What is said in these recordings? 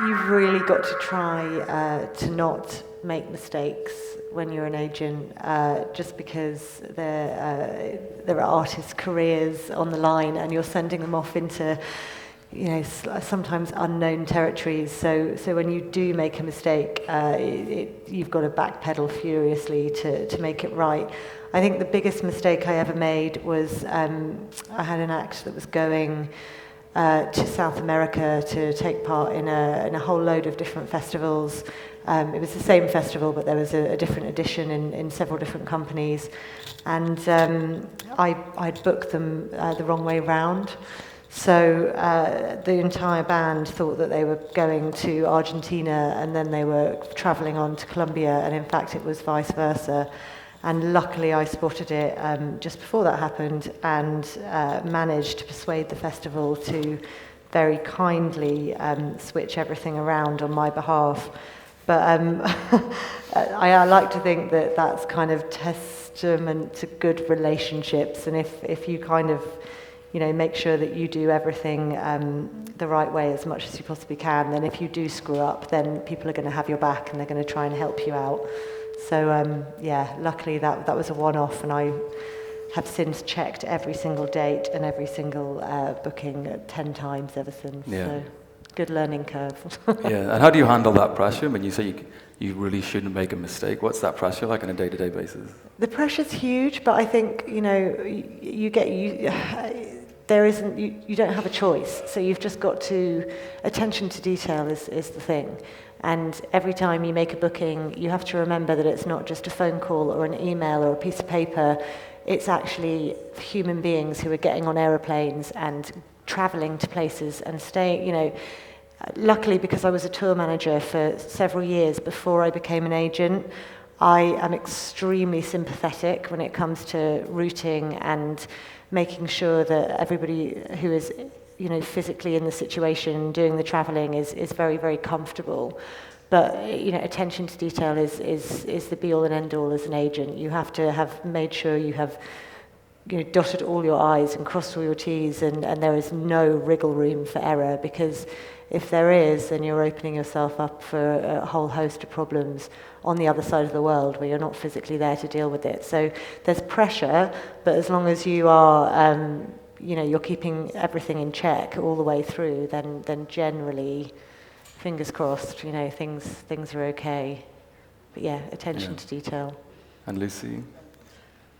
you've really got to try to not make mistakes when you're an agent, just because there are artists' careers on the line, and you're sending them off into, sometimes unknown territories. So when you do make a mistake, you've got to backpedal furiously to make it right. I think the biggest mistake I ever made was I had an act that was going to South America to take part in a whole load of different festivals. It was the same festival, but there was a different edition in several different companies. And I'd booked them the wrong way round. So the entire band thought that they were going to Argentina, and then they were traveling on to Colombia, and in fact it was vice versa. And luckily I spotted it just before that happened, and managed to persuade the festival to very kindly switch everything around on my behalf. But I like to think that that's kind of testament to good relationships, and if you kind of make sure that you do everything the right way as much as you possibly can, then if you do screw up, then people are going to have your back and they're going to try and help you out. So luckily that was a one-off, and I have since checked every single date and every single booking 10 times ever since. Yeah. So good learning curve. Yeah, and how do you handle that pressure when you say you really shouldn't make a mistake? What's that pressure like on a day-to-day basis? The pressure's huge, but I think you don't have a choice. So you've just got to, attention to detail is the thing. And every time you make a booking, you have to remember that it's not just a phone call or an email or a piece of paper. It's actually human beings who are getting on aeroplanes and traveling to places and staying, Luckily, because I was a tour manager for several years before I became an agent, I am extremely sympathetic when it comes to routing and making sure that everybody who is physically in the situation doing the travelling is very, very comfortable. But attention to detail is the be-all and end-all as an agent. You have to have made sure you have dotted all your I's and crossed all your T's, and there is no wriggle room for error, because if there is, then you're opening yourself up for a whole host of problems on the other side of the world where you're not physically there to deal with it. So there's pressure, but as long as you are, you're keeping everything in check all the way through, then generally, fingers crossed, things are okay. But yeah, attention to detail. And Lucy?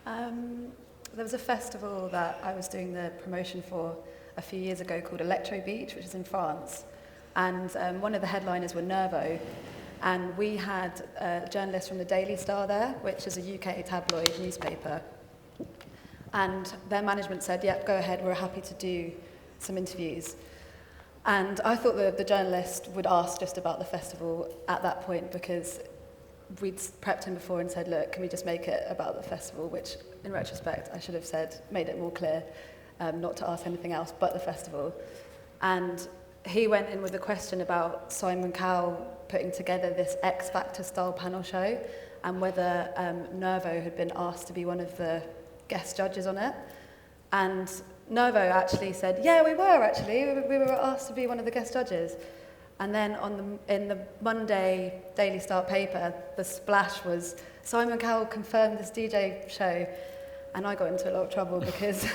There was a festival that I was doing the promotion for a few years ago called Electro Beach, which is in France. And one of the headliners were Nervo. And we had a journalist from the Daily Star there, which is a UK tabloid newspaper. And their management said, yep, go ahead, we're happy to do some interviews. And I thought the journalist would ask just about the festival at that point, because we'd prepped him before and said, look, can we just make it about the festival, which in retrospect I should have made it more clear, not to ask anything else but the festival. And he went in with a question about Simon Cowell putting together this X Factor style panel show, and whether Nervo had been asked to be one of the guest judges on it. And Nervo actually said, yeah, we were actually. We were asked to be one of the guest judges. And then in the Monday Daily Star paper, the splash was, Simon Cowell confirmed this DJ show. And I got into a lot of trouble because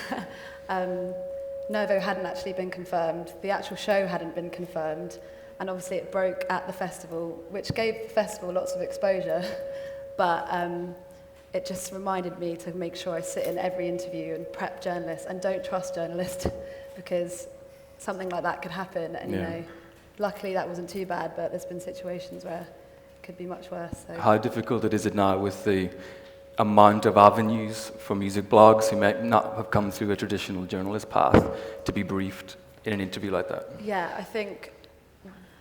Nervo hadn't actually been confirmed. The actual show hadn't been confirmed. And obviously it broke at the festival, which gave the festival lots of exposure. But it just reminded me to make sure I sit in every interview and prep journalists, and don't trust journalists, because something like that could happen. And luckily that wasn't too bad, but there's been situations where it could be much worse. So. How difficult is it now with the amount of avenues for music blogs who may not have come through a traditional journalist path to be briefed in an interview like that? Yeah, I think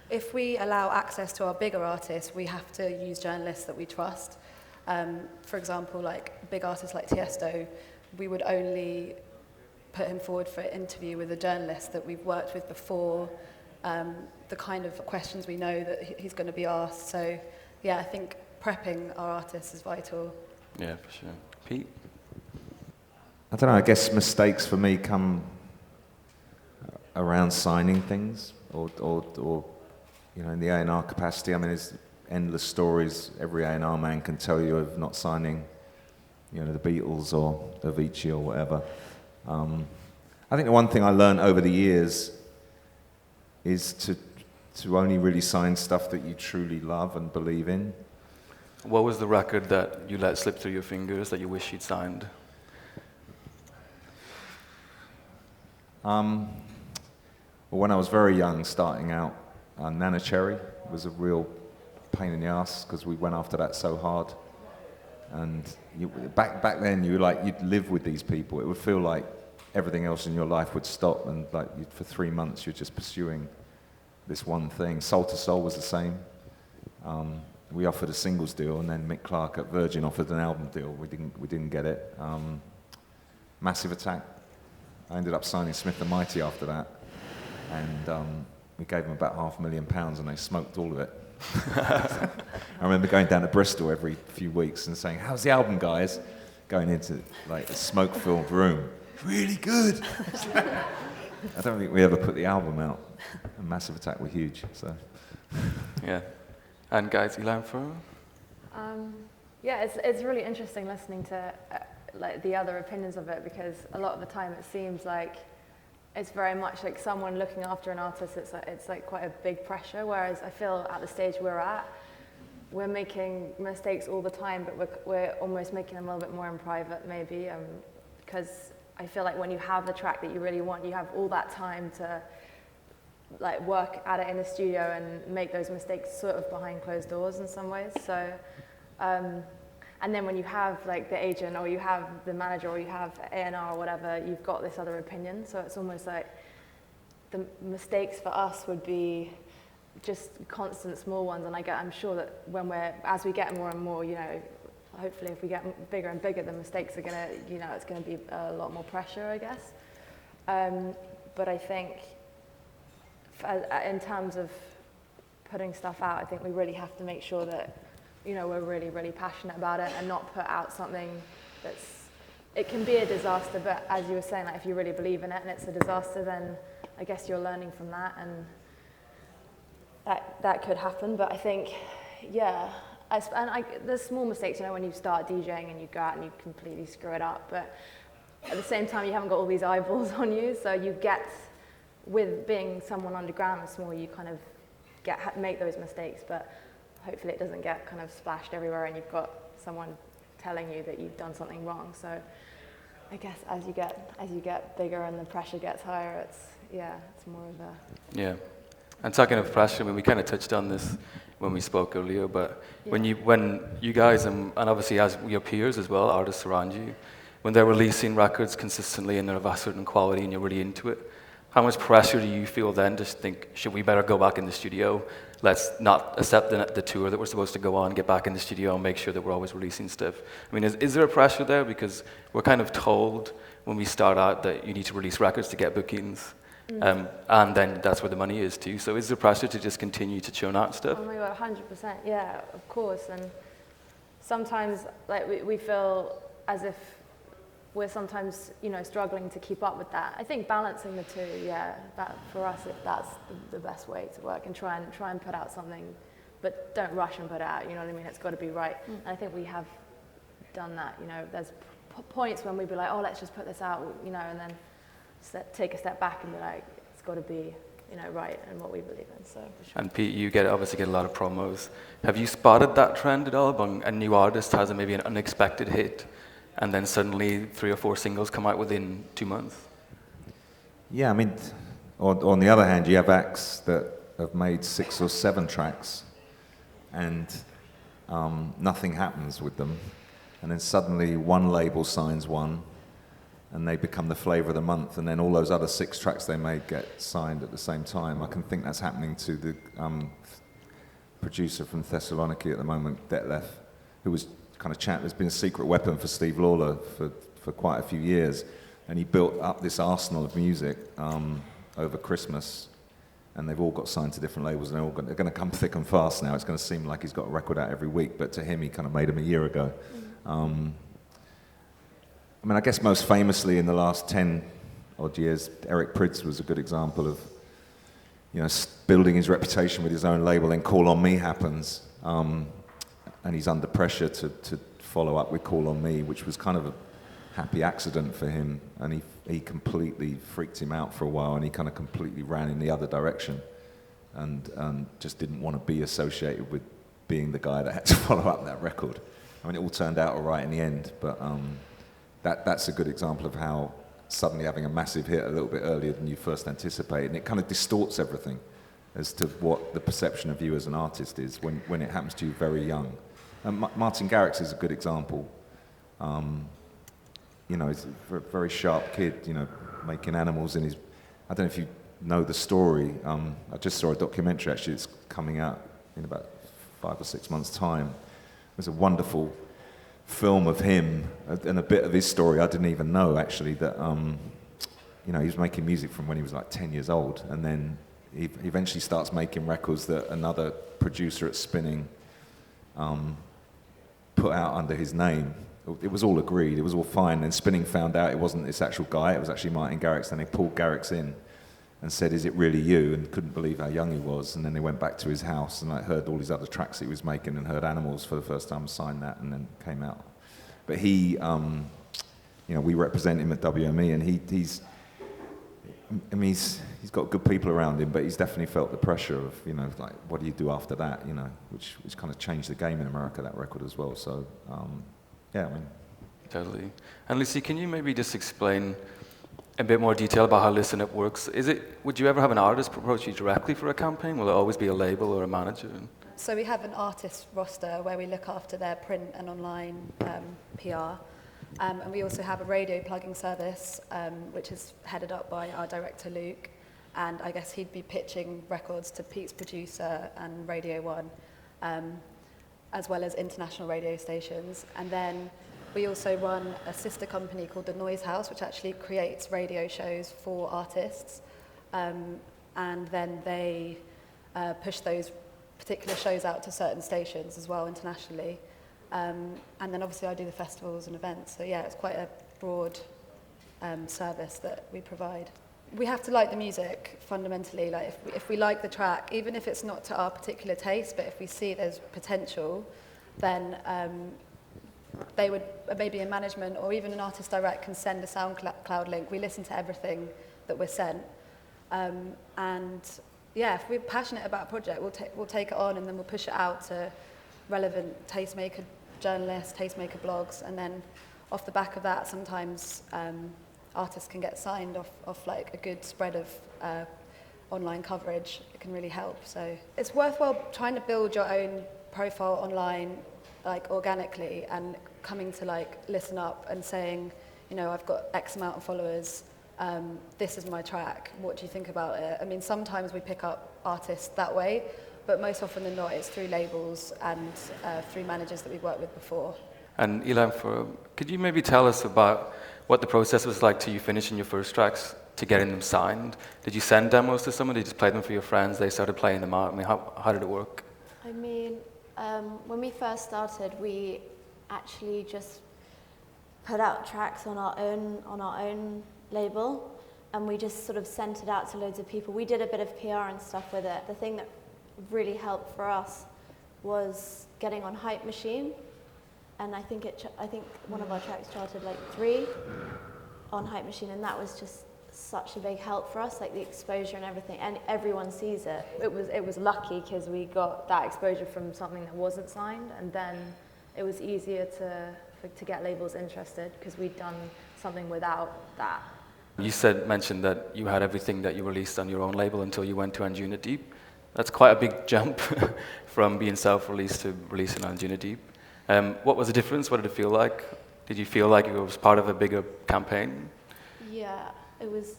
if we allow access to our bigger artists, we have to use journalists that we trust. For example, like big artists like Tiesto, we would only put him forward for an interview with a journalist that we've worked with before, the kind of questions we know that he's going to be asked. So, yeah, I think prepping our artists is vital. Yeah, for sure. Pete? I don't know, I guess mistakes for me come around signing things or you know, in the A&R capacity, I mean, there's endless stories every A&R man can tell you of not signing, you know, the Beatles or Avicii or whatever. I think the one thing I learned over the years is to only really sign stuff that you truly love and believe in. What was the record that you let slip through your fingers that you wish you'd signed? Well, when I was very young, starting out, Nana Cherry was a real pain in the ass because we went after that so hard. And back then, you were like, you'd live with these people. It would feel like everything else in your life would stop, and like for 3 months, you're just pursuing this one thing. Soul to Soul was the same. We offered a singles deal, and then Mick Clark at Virgin offered an album deal. We didn't get it. Massive Attack. I ended up signing Smith and Mighty after that, and we gave them about £500,000, and they smoked all of it. I remember going down to Bristol every few weeks and saying, "How's the album, guys?" Going into like a smoke-filled room. Really good. I don't think we ever put the album out. And Massive Attack were huge. So. Yeah. And guys, you learn from? Yeah, it's really interesting listening to like the other opinions of it, because a lot of the time it seems like it's very much like someone looking after an artist. It's like quite a big pressure. Whereas I feel at the stage we're at, we're making mistakes all the time, but we're almost making them a little bit more in private, maybe, because I feel like when you have the track that you really want, you have all that time to like work at it in the studio and make those mistakes sort of behind closed doors in some ways. So, and then when you have like the agent or you have the manager or you have A&R or whatever, you've got this other opinion. So it's almost like the mistakes for us would be just constant small ones. And I'm sure that as we get more and more, you know, hopefully if we get bigger and bigger, the mistakes are gonna, you know, it's gonna be a lot more pressure, I guess. But I think in terms of putting stuff out, I think we really have to make sure that, you know, we're really, really passionate about it and not put out something it can be a disaster, but as you were saying, like if you really believe in it and it's a disaster, then I guess you're learning from that, and that could happen. But I think, yeah, there's small mistakes, you know, when you start DJing and you go out and you completely screw it up, but at the same time, you haven't got all these eyeballs on you, so you get, with being someone underground and small, you kind of make those mistakes, but hopefully it doesn't get kind of splashed everywhere and you've got someone telling you that you've done something wrong. So I guess as you get bigger and the pressure gets higher, it's more of a... Yeah. And talking of pressure, I mean, we kind of touched on this when we spoke earlier, but when you guys, and obviously as your peers as well, artists around you, when they're releasing records consistently and they're of a certain quality and you're really into it, how much pressure do you feel then to think, should we better go back in the studio? Let's not accept the tour that we're supposed to go on, get back in the studio and make sure that we're always releasing stuff. I mean, is there a pressure there? Because we're kind of told when we start out that you need to release records to get bookings. And then that's where the money is too. So is there pressure to just continue to churn out stuff? Oh my God, 100%, yeah, of course. And sometimes like we feel as if we're sometimes, you know, struggling to keep up with that. I think balancing the two, yeah, that for us, that's the best way to work, and try and put out something, but don't rush and put it out, you know what I mean? It's got to be right. And I think we have done that, you know. There's points when we'd be like, oh, let's just put this out, you know, and then take a step back and be like, it's got to be, you know, right and what we believe in. So for sure. And Pete, you obviously get a lot of promos. Have you spotted that trend at all? When a new artist has maybe an unexpected hit, and then suddenly 3 or 4 singles come out within 2 months? Yeah, I mean, on the other hand, you have acts that have made 6 or 7 tracks, and nothing happens with them, and then suddenly one label signs one, and they become the flavour of the month, and then all those other 6 tracks they made get signed at the same time. I can think that's happening to the producer from Thessaloniki at the moment, Detlef, who was kind of has been a secret weapon for Steve Lawler for quite a few years, and he built up this arsenal of music over Christmas, and they've all got signed to different labels, and they're going to come thick and fast now. It's going to seem like he's got a record out every week, but to him, he kind of made them a year ago. I mean, I guess most famously in the last 10 odd years, Eric Prydz was a good example of, building his reputation with his own label. Then Call on Me happens, and he's under pressure to follow up with Call on Me, which was kind of a happy accident for him, and he completely freaked him out for a while, and he kind of completely ran in the other direction, and just didn't want to be associated with being the guy that had to follow up that record. I mean, it all turned out all right in the end, but that's a good example of how suddenly having a massive hit a little bit earlier than you first anticipated, and it kind of distorts everything as to what the perception of you as an artist is when it happens to you very young. And Martin Garrix is a good example. He's a very sharp kid, making animals in his... I don't know if you know the story. I just saw a documentary, actually, it's coming out in about 5 or 6 months' time. It was a wonderful film of him, and a bit of his story I didn't even know, actually, that, he was making music from when he was like 10 years old, and then he eventually starts making records that another producer at Spinning put out under his name. It was all agreed, it was all fine, and Spinning found out it wasn't this actual guy, it was actually Martin Garrix, and they pulled Garrix in and said, "Is it really you?" and couldn't believe how young he was, and then they went back to his house and heard all these other tracks he was making and heard Animals for the first time, signed that, and then came out. But he, we represent him at WME, and he's got good people around him, but he's definitely felt the pressure of, what do you do after that, which kind of changed the game in America, that record as well. So, Totally. And Lucy, can you maybe just explain a bit more detail about how Listen Up works? Would you ever have an artist approach you directly for a campaign? Will it always be a label or a manager? So we have an artist roster where we look after their print and online PR. And we also have a radio plugging service, which is headed up by our director, Luke. And I guess he'd be pitching records to Pete's producer and Radio 1, as well as international radio stations. And then we also run a sister company called The Noise House, which actually creates radio shows for artists. And then they push those particular shows out to certain stations as well internationally. And then obviously I do the festivals and events. So yeah, it's quite a broad service that we provide. We have to like the music fundamentally. Like if we like the track, even if it's not to our particular taste, but if we see there's potential, then they would, maybe a management or even an artist direct can send a SoundCloud link. We listen to everything that we're sent. And yeah, if we're passionate about a project, we'll take it on, and then we'll push it out to relevant tastemaker journalists, tastemaker blogs, and then off the back of that, sometimes artists can get signed off like a good spread of online coverage. It can really help. So it's worthwhile trying to build your own profile online, like organically, and coming to like Listen Up and saying, I've got X amount of followers. This is my track. What do you think about it? I mean, sometimes we pick up artists that way, but most often than not, it's through labels and through managers that we've worked with before. And Ilan, could you maybe tell us about what the process was like to you finishing your first tracks, to getting them signed? Did you send demos to someone? Did you just play them for your friends? They started playing them out? I mean, how did it work? I mean, when we first started, we actually just put out tracks on our own label, and we just sort of sent it out to loads of people. We did a bit of PR and stuff with it. The thing that really helped for us was getting on Hype Machine, and I think one of our tracks charted like 3 on Hype Machine, and that was just such a big help for us, like the exposure and everything, and everyone sees it. It was lucky because we got that exposure from something that wasn't signed, and then it was easier to get labels interested because we'd done something without that. You mentioned that you had everything that you released on your own label until you went to Anjuna Deep. That's quite a big jump from being self-released to releasing on Anjuna Deep. What was the difference? What did it feel like? Did you feel like it was part of a bigger campaign? Yeah, it was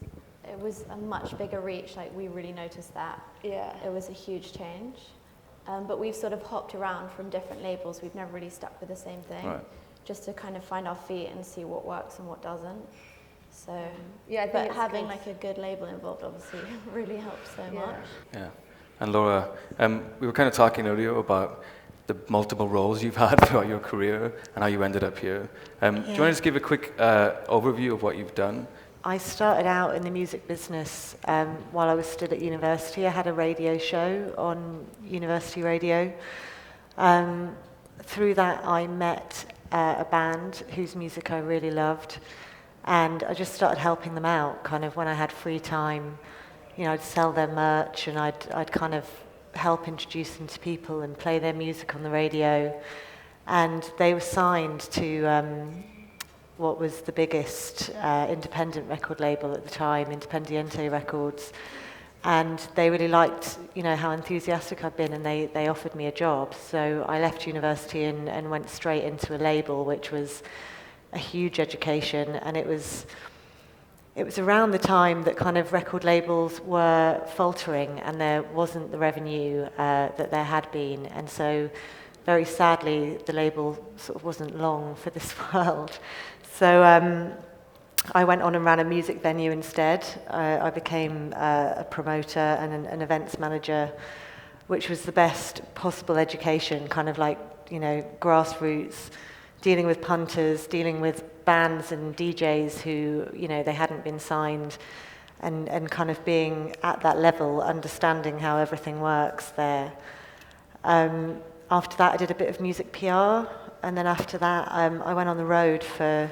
a much bigger reach. Like, we really noticed that. Yeah. It was a huge change. But we've sort of hopped around from different labels. We've never really stuck with the same thing, right, just to kind of find our feet and see what works and what doesn't. So, yeah, but having like a good label involved obviously really helps so much. Yeah. And Laura, we were kind of talking earlier about the multiple roles you've had throughout your career and how you ended up here. Do you want to just give a quick overview of what you've done I started out in the music business while I was still at university. I had a radio show on university radio. Through that, I met a band whose music I really loved, and I just started helping them out. Kind of when I had free time, you know, I'd sell their merch, and I'd kind of help introduce them to people and play their music on the radio. And they were signed to what was the biggest independent record label at the time, Independiente Records. And they really liked, you know, how enthusiastic I'd been, and they offered me a job. So I left university and went straight into a label, which was a huge education. And it was around the time that kind of record labels were faltering, and there wasn't the revenue that there had been. And so, very sadly, the label sort of wasn't long for this world. So I went on and ran a music venue instead. I became a promoter and an events manager, which was the best possible education, kind of like, you know, grassroots, dealing with punters, dealing with bands and DJs who, you know, they hadn't been signed, and kind of being at that level, understanding how everything works there. After that, I did a bit of music PR, and then after that, I went on the road for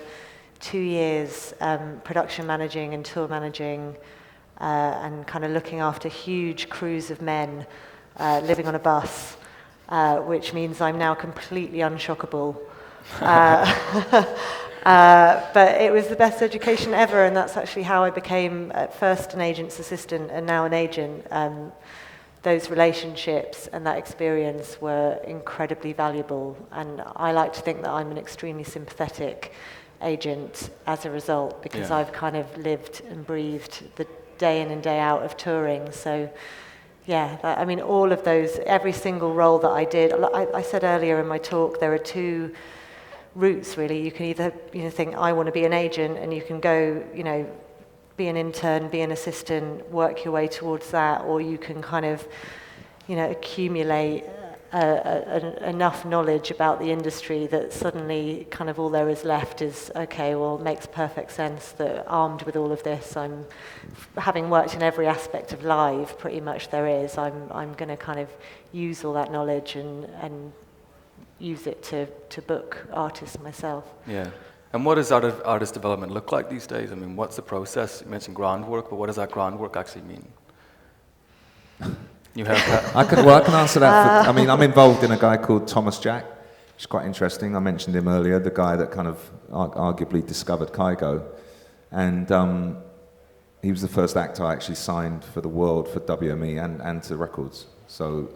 2 years, production managing and tour managing, and kind of looking after huge crews of men living on a bus, which means I'm now completely unshockable. But it was the best education ever, and that's actually how I became at first an agent's assistant and now an agent. Those relationships and that experience were incredibly valuable, and I like to think that I'm an extremely sympathetic agent as a result, because I've kind of lived and breathed the day in and day out of touring. So yeah, I mean, all of those, every single role that I did, I said earlier in my talk, there are two routes really. You can either, you know, think I want to be an agent, and you can go, you know, be an intern, be an assistant, work your way towards that, or you can kind of, you know, accumulate enough knowledge about the industry that suddenly kind of all there is left is, okay, well, it makes perfect sense that armed with all of this, I'm, having worked in every aspect of live pretty much there is, I'm going to kind of use all that knowledge and use it to book artists myself. Yeah. And what does artist development look like these days? I mean, what's the process? You mentioned groundwork, but what does that groundwork actually mean? You have that? I can answer that. I mean, I'm involved in a guy called Thomas Jack, which is quite interesting. I mentioned him earlier, the guy that kind of arguably discovered Kygo. And he was the first actor I actually signed for the world, for WME and to records. So,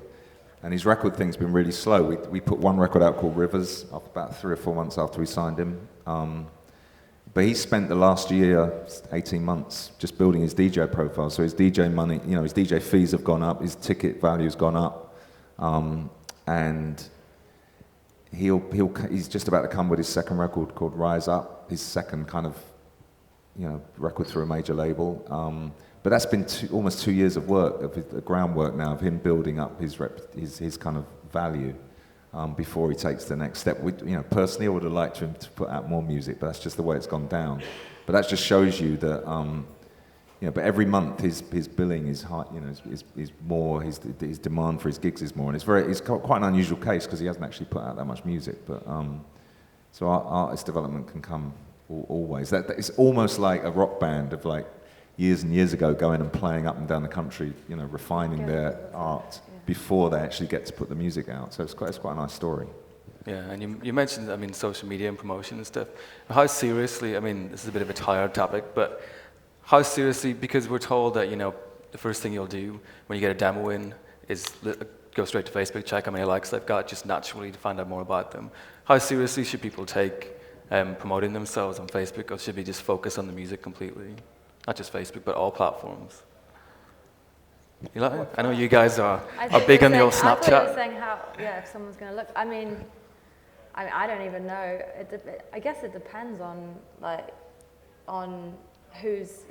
and his record thing's been really slow. We put one record out called Rivers about 3 or 4 months after we signed him. But he spent the last year, 18 months, just building his DJ profile. So his DJ money, you know, his DJ fees have gone up, his ticket value's gone up, and he's just about to come with his second record called Rise Up, his second kind of, you know, record through a major label. But that's been almost 2 years of work, of the groundwork now, of him building up his kind of value before he takes the next step. You know, personally, I would have liked him to put out more music, but that's just the way it's gone down. But that just shows you that, you know, but every month his billing is high, you know, is more, his demand for his gigs is more, and it's quite an unusual case because he hasn't actually put out that much music. But so artist development can come always. It's almost like a rock band of like years and years ago going and playing up and down the country, you know, refining their art before they actually get to put the music out. So it's quite a nice story. Yeah, and you mentioned, I mean, social media and promotion and stuff. How seriously, I mean, this is a bit of a tired topic, but how seriously, because we're told that, you know, the first thing you'll do when you get a demo in is go straight to Facebook, check how many likes they've got, just naturally to find out more about them. How seriously should people take promoting themselves on Facebook, or should we just focus on the music completely? Not just Facebook, but all platforms. You like it? I know you guys are big on the old Snapchat. I thought you were saying how, if someone's going to look. I mean, I don't even know. I guess it depends on who's.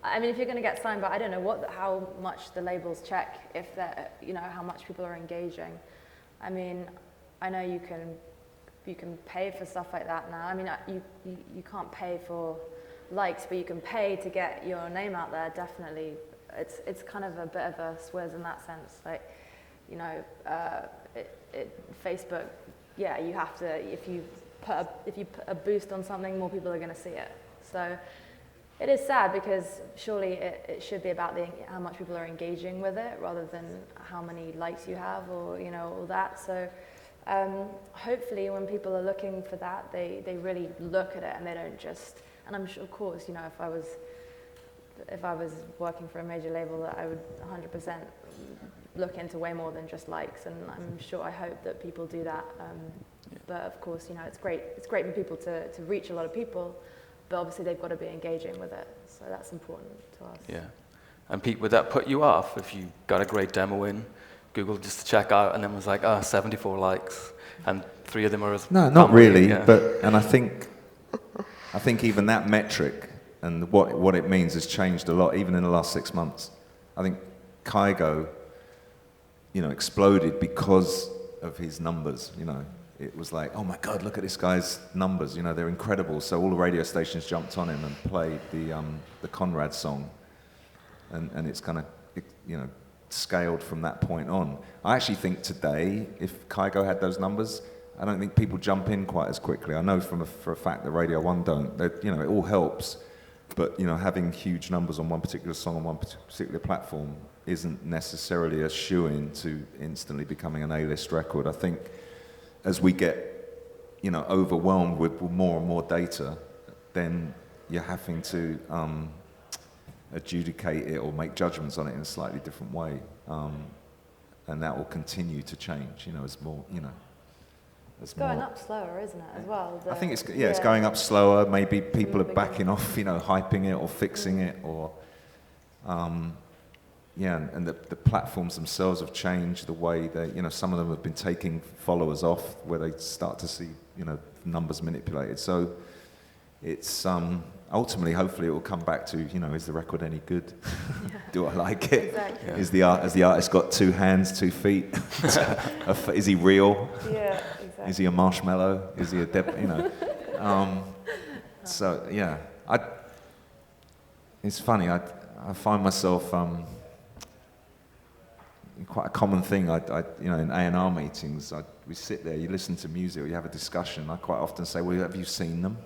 I mean, if you're going to get signed, but I don't know how much the labels check, if they're, you know, how much people are engaging. I mean, I know you can pay for stuff like that now. I mean, you can't pay for likes, but you can pay to get your name out there, definitely, it's kind of a bit of a swizz in that sense. Like, you know, Facebook, yeah, you have to, if you put a boost on something, more people are going to see it. So it is sad because surely it should be about how much people are engaging with it rather than how many likes you have or, you know, all that. So hopefully when people are looking for that, they really look at it and they don't just, and I'm sure, of course, you know, if I was working for a major label, that I would 100% look into way more than just likes, and I hope that people do that. But of course, you know, it's great for people to reach a lot of people, but obviously they've got to be engaging with it, so that's important to us. Yeah. And Pete, would that put you off if you got a great demo in Google just to check out and then was like, 74 likes, and 3 of them are as No, not family, really, yeah. and I think even that metric and what it means has changed a lot, even in the last 6 months. I think Kygo, you know, exploded because of his numbers, you know. It was like, oh my God, look at this guy's numbers, you know, they're incredible. So all the radio stations jumped on him and played the Conrad song. And it's kind of, you know, scaled from that point on. I actually think today, if Kygo had those numbers, I don't think people jump in quite as quickly. I know for a fact that Radio 1 don't. You know, it all helps. But, you know, having huge numbers on one particular song on one particular platform isn't necessarily a shoo-in to instantly becoming an A-list record. I think as we get, you know, overwhelmed with more and more data, then you're having to adjudicate it or make judgments on it in a slightly different way. And that will continue to change, you know, as more, you know. It's going up slower, isn't it, as well? I think it's going up slower. Maybe people are backing off, you know, hyping it or fixing it, or and the platforms themselves have changed the way that, you know, some of them have been taking followers off where they start to see, you know, numbers manipulated. So it's ultimately, hopefully, it will come back to, you know, is the record any good? Do I like it? Exactly. Yeah. Has the artist got 2 hands, 2 feet? Is he real? Yeah, exactly. Is he a marshmallow? Is he a you know? So yeah, it's funny. I find myself quite a common thing. You know, in A&R meetings, we sit there, you listen to music, or you have a discussion. I quite often say, "Well, have you seen them?"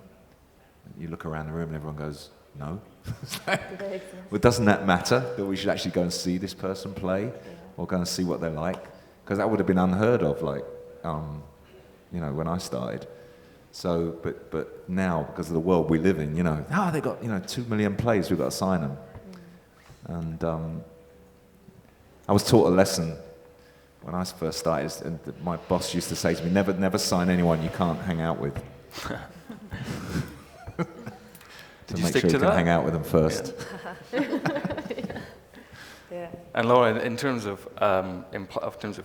And you look around the room, and everyone goes, "No." Well, doesn't that matter that we should actually go and see this person play, or go and see what they're like? Because that would have been unheard of, like, you know, when I started. So, but now, because of the world we live in, you know, they got, you know, 2 million plays, we've got to sign them. And I was taught a lesson when I first started, and my boss used to say to me, never sign anyone you can't hang out with. To make sure you can hang out with them first. Yeah. And Laura, in terms of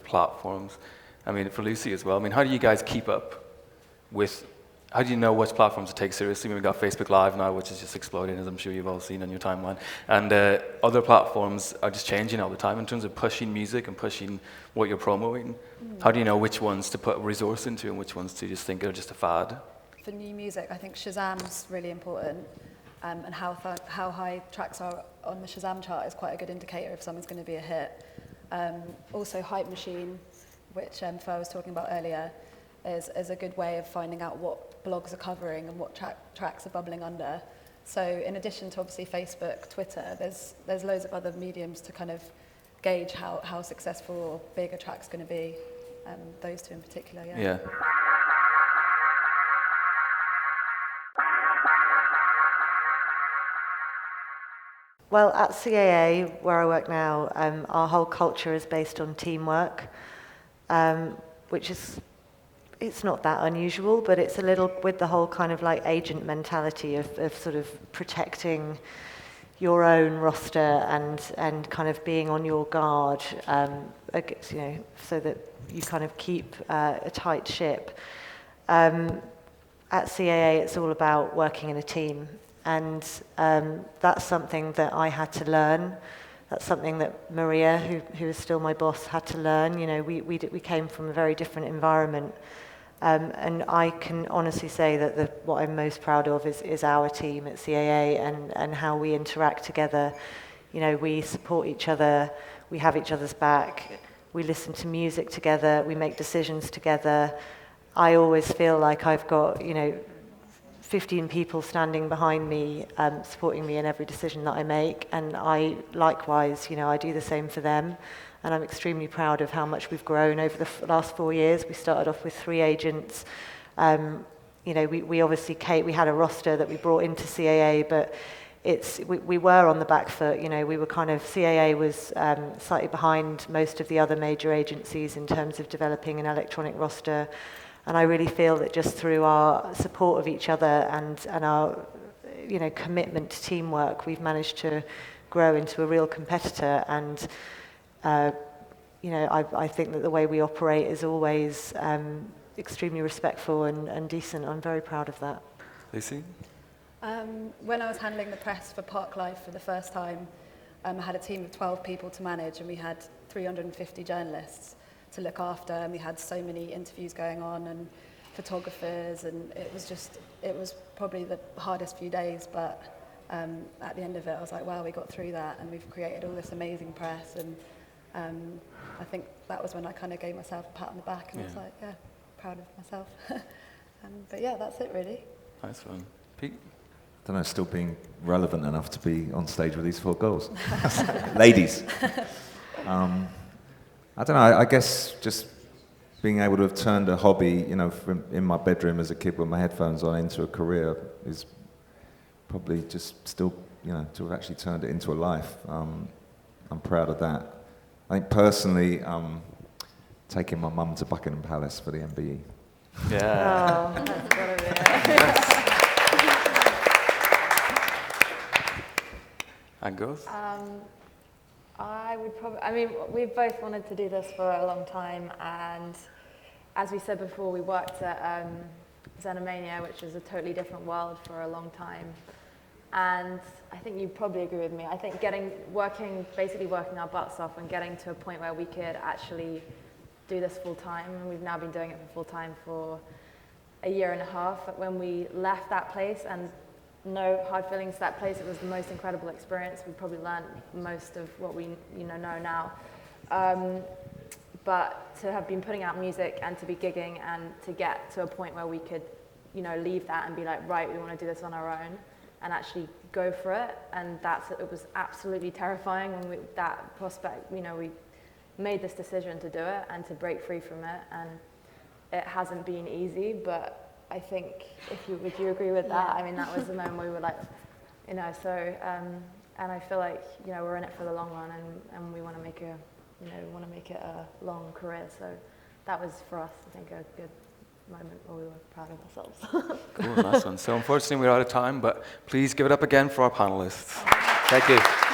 platforms, I mean, for Lucy as well, I mean, how do you guys keep up with, how do you know which platforms to take seriously? I mean, we've got Facebook Live now, which is just exploding, as I'm sure you've all seen on your timeline. And other platforms are just changing all the time in terms of pushing music and pushing what you're promoting. How do you know which ones to put resource into and which ones to just think are just a fad? For new music, I think Shazam's really important, and how high tracks are on the Shazam chart is quite a good indicator if something's going to be a hit. Also, Hype Machine, which Fer was talking about earlier, is a good way of finding out what blogs are covering and what tracks are bubbling under. So in addition to obviously Facebook, Twitter, there's loads of other mediums to kind of gauge how successful or big a track's going to be. Those two in particular, Yeah. Well, at CAA, where I work now, our whole culture is based on teamwork, which is, it's not that unusual, but it's a little with the whole kind of like agent mentality of sort of protecting your own roster and kind of being on your guard, you know, so that you kind of keep a tight ship. At CAA, it's all about working in a team. And that's something that I had to learn. That's something that Maria, who is still my boss, had to learn. You know, we came from a very different environment. And I can honestly say that what I'm most proud of is our team at CAA and how we interact together. You know, we support each other, we have each other's back, we listen to music together, we make decisions together. I always feel like I've got, 15 people standing behind me, supporting me in every decision that I make, and I likewise, I do the same for them. And I'm extremely proud of how much we've grown over the last 4 years. We started off with 3 agents. We obviously, we had a roster that we brought into CAA, but we were on the back foot. We were CAA was slightly behind most of the other major agencies in terms of developing an electronic roster. And I really feel that just through our support of each other and our, commitment to teamwork, we've managed to grow into a real competitor. And I think that the way we operate is always extremely respectful and decent. I'm very proud of that. Lucy? When I was handling the press for Park Life for the first time, I had a team of 12 people to manage, and we had 350 journalists to look after, and we had so many interviews going on and photographers, and it was probably the hardest few days, but at the end of it I was like, wow, we got through that, and we've created all this amazing press. And I think that was when I kind of gave myself a pat on the back, and I was like, yeah, proud of myself. But yeah, that's it really. Nice one. Pete? I don't know, still being relevant enough to be on stage with these 4 girls. Ladies. I don't know, I guess just being able to have turned a hobby, from in my bedroom as a kid with my headphones on into a career is probably just still, to have actually turned it into a life. I'm proud of that. I think personally, taking my mum to Buckingham Palace for the MBE. Yeah. Oh, that's gotta be it. And girls? I would probably, we've both wanted to do this for a long time, and as we said before, we worked at Xenomania, which is a totally different world, for a long time. And I think you probably agree with me. I think basically working our butts off and getting to a point where we could actually do this full time, and we've now been doing it for full time for a year and a half. When we left that place, and no hard feelings to that place, it was the most incredible experience. We probably learned most of what we know now. But to have been putting out music and to be gigging and to get to a point where we could, leave that and be like, right, we want to do this on our own and actually go for it. And it was absolutely terrifying when that prospect, we made this decision to do it and to break free from it. And it hasn't been easy, but I think would you agree with that? Yeah. That was the moment where we were like, and I feel like, we're in it for the long run, and we want to make it a long career. So that was for us, I think, a good moment where we were proud of ourselves. Cool, nice one. So unfortunately we're out of time, but please give it up again for our panelists. Thank you.